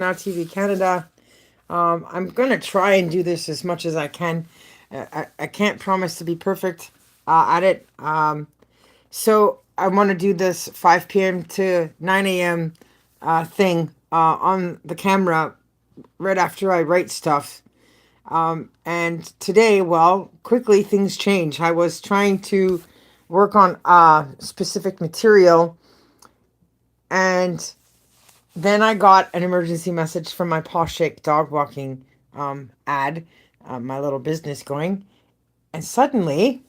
Now TV Canada. I'm gonna try and do this as much as I can. I can't promise to be perfect at it. So I want to do this 5 p.m. to 9 a.m. Thing on the camera right after I write stuff. And today, well, quickly things change. I was trying to work on specific material, and then I got an emergency message from my Paw Shake dog walking ad, my little business going. And suddenly,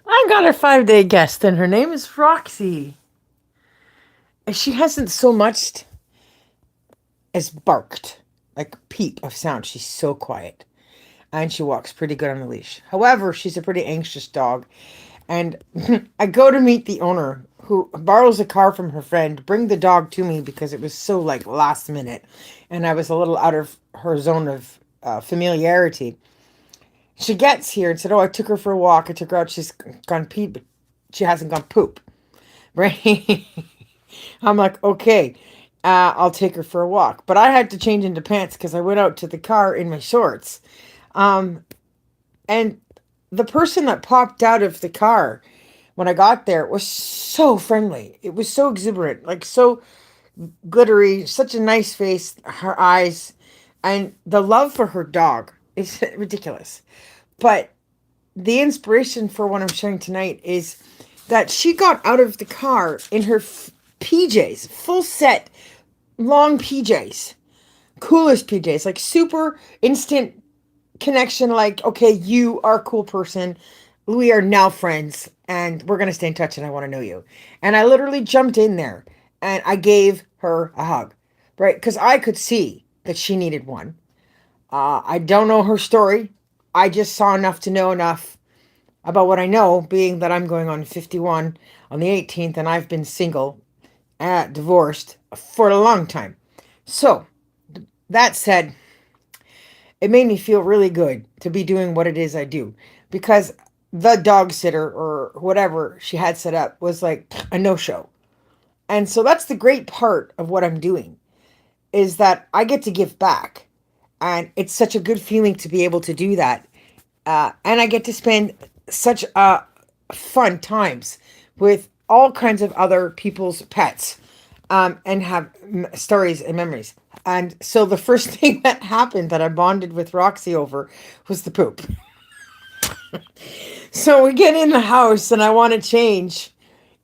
I got a 5 day guest, and her name is Roxy. And she hasn't so much as barked, like a peep of sound. She's so quiet. And she walks pretty good on the leash. However, she's a pretty anxious dog. And I go to meet the owner who borrows a car from her friend, bring the dog to me because it was so like last minute. And I was a little out of her zone of familiarity. She gets here and said, "Oh, I took her for a walk. I took her out. She's gone pee, but she hasn't gone poop." Right? I'm like, okay, I'll take her for a walk. But I had to change into pants because I went out to the car in my shorts. Um, and the person that popped out of the car when I got there was so friendly. It was so exuberant, like so glittery, such a nice face, her eyes, and the love for her dog is ridiculous. But the inspiration for what I'm sharing tonight is that she got out of the car in her PJs, full set, long PJs, coolest PJs, like super instant connection. Like, okay, you are a cool person. We are now friends and we're going to stay in touch and I want to know you. And I literally jumped in there and I gave her a hug, right? Because I could see that she needed one. I don't know her story. I just saw enough to know enough about what I know, being that I'm going on 51 on the 18th and I've been single, divorced for a long time. So, that said, it made me feel really good to be doing what it is I do because the dog sitter or whatever she had set up was like a no show. And so that's the great part of what I'm doing is that I get to give back. And it's such a good feeling to be able to do that. And I get to spend such fun times with all kinds of other people's pets and have stories and memories. And so the first thing that happened that I bonded with Roxy over was the poop. So we get in the house and I want to change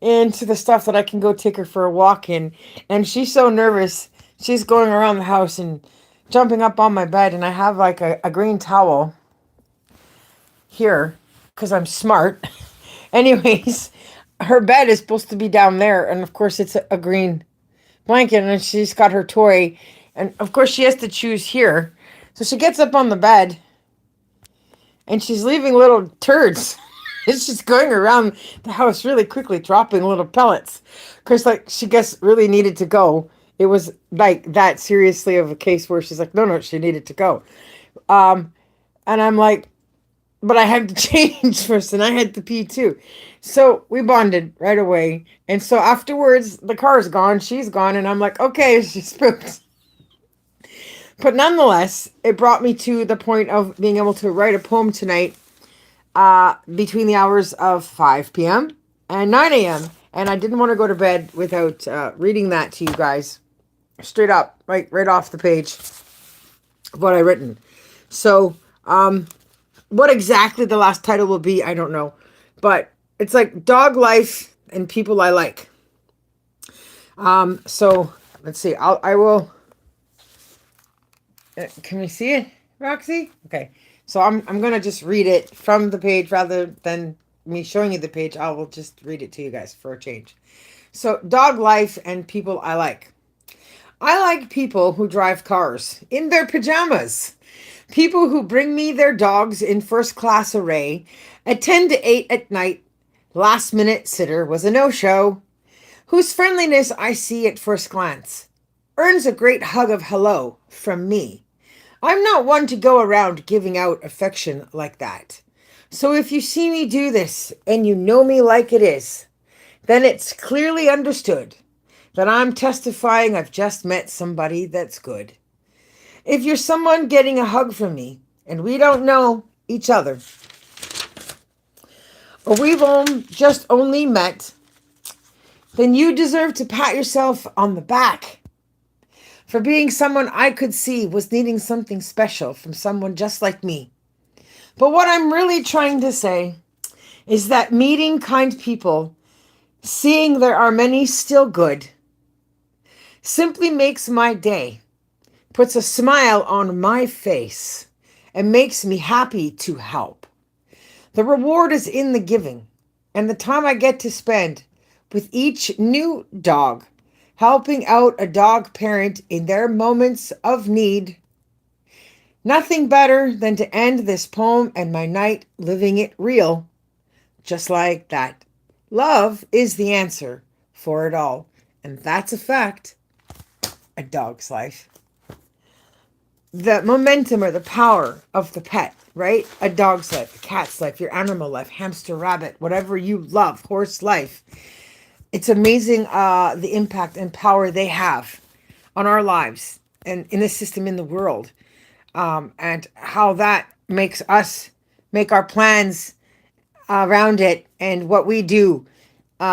into the stuff that I can go take her for a walk in. And she's so nervous. She's going around the house and jumping up on my bed. And I have like a green towel here because I'm smart. Anyways, her bed is supposed to be down there. And of course, it's a green blanket. And she's got her toy. And of course, she has to choose here. So she gets up on the bed and she's leaving little turds. It's just going around the house really quickly, dropping little pellets. Because, like, she guess really needed to go. It was like that seriously of a case where she's like, no, no, she needed to go. And I'm like, but I had to change first, and I had to pee too. So we bonded right away. And so afterwards, the car's gone, she's gone, and I'm like, okay, she's pooped. But nonetheless, it brought me to the point of being able to write a poem tonight between the hours of 5 p.m. and 9 a.m. And I didn't want to go to bed without reading that to you guys straight up, right off the page of what I written. So, what exactly the last title will be, I don't know. But it's like dog life and people I like. So let's see. I will. Can we see it, Roxy? Okay. So I'm gonna just read it from the page rather than me showing you the page. I will just read it to you guys for a change. So dog life and people I like. I like people who drive cars in their pajamas. People who bring me their dogs in first class array at 10 to 8 at night. Last minute sitter was a no-show. Whose friendliness I see at first glance. Earns a great hug of hello from me. I'm not one to go around giving out affection like that. So if you see me do this and you know me like it is, then it's clearly understood that I'm testifying I've just met somebody that's good. If you're someone getting a hug from me and we don't know each other, or we've just only met, then you deserve to pat yourself on the back for being someone I could see was needing something special from someone just like me. But what I'm really trying to say is that meeting kind people, seeing there are many still good, simply makes my day, puts a smile on my face, and makes me happy to help. The reward is in the giving, and the time I get to spend with each new dog, helping out a dog parent in their moments of need. Nothing better than to end this poem and my night living it real, just like that. Love is the answer for it all, and that's a fact. A dog's life. The momentum or the power of the pet, right? A dog's life, a cat's life, your animal life, hamster, rabbit, whatever you love, horse life. It's amazing the impact and power they have on our lives and in the system in the world, and how that makes us make our plans around it and what we do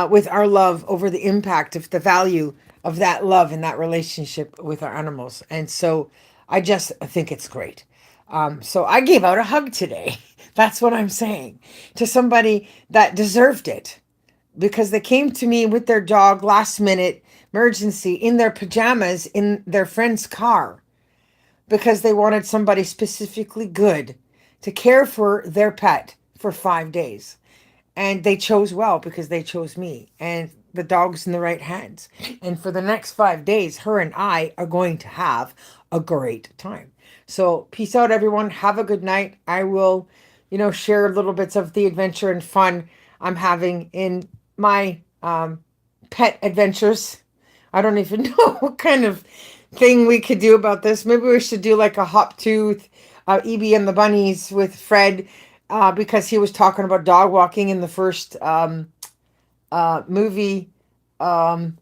with our love over the impact of the value of that love and that relationship with our animals. And so I just think it's great. So I gave out a hug today. That's what I'm saying, to somebody that deserved it, because they came to me with their dog last minute emergency in their pajamas in their friend's car because they wanted somebody specifically good to care for their pet for 5 days. And they chose well because they chose me. And the dog's in the right hands. And for the next 5 days, her and I are going to have a great time. So peace out, everyone. Have a good night. I will, share little bits of the adventure and fun I'm having in my pet adventures. I don't even know what kind of thing we could do about this. Maybe we should do like a Hop Tooth, EB and the Bunnies with Fred, because he was talking about dog walking in the first movie. Um,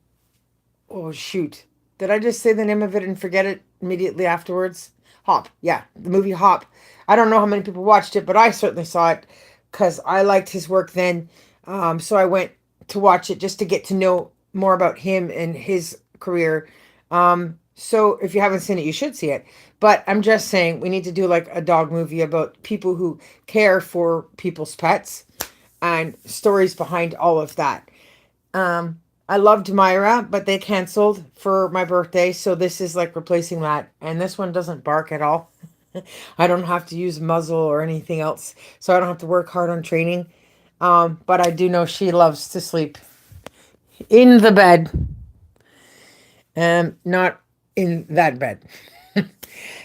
oh, shoot. Did I just say the name of it and forget it immediately afterwards? Hop. Yeah, the movie Hop. I don't know how many people watched it, but I certainly saw it because I liked his work then. So I went to watch it just to get to know more about him and his career. So if you haven't seen it, you should see it. But I'm just saying we need to do like a dog movie about people who care for people's pets and stories behind all of that. I loved Myra, but they canceled for my birthday, so this is like replacing that. And this one doesn't bark at all. I don't have to use muzzle or anything else, so I don't have to work hard on training. But I do know she loves to sleep in the bed, not in that bed.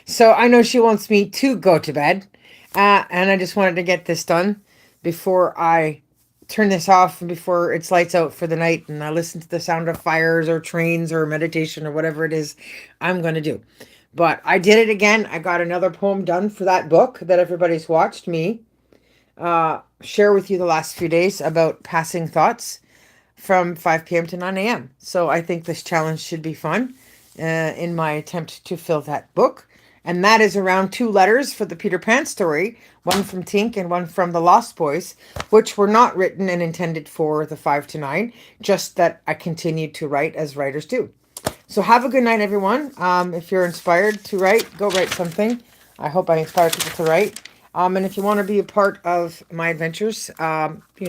So I know she wants me to go to bed, and I just wanted to get this done before I turn this off and before it's lights out for the night and I listen to the sound of fires or trains or meditation or whatever it is I'm going to do. But I did it again. I got another poem done for that book that everybody's watched me share with you the last few days about passing thoughts from 5 p.m. to 9 a.m. So I think this challenge should be fun in my attempt to fill that book. And that is around 2 letters for the Peter Pan story, one from Tink and one from the Lost Boys, which were not written and intended for the 5 to 9, just that I continued to write as writers do. So have a good night, everyone. If you're inspired to write, go write something. I hope I inspire people to write. And if you want to be a part of my adventures,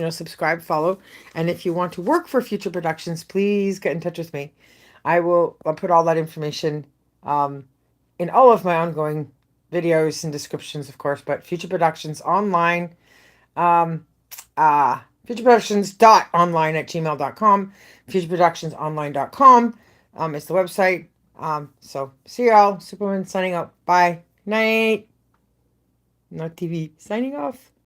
subscribe, follow. And if you want to work for Future Productions, please get in touch with me. I'll put all that information in all of my ongoing videos and descriptions, of course. But Future Productions Online, futureproductions.online at gmail.com, futureproductionsonline.com is the website. So see y'all. Superman signing out. Bye. Night. Not TV. Signing off.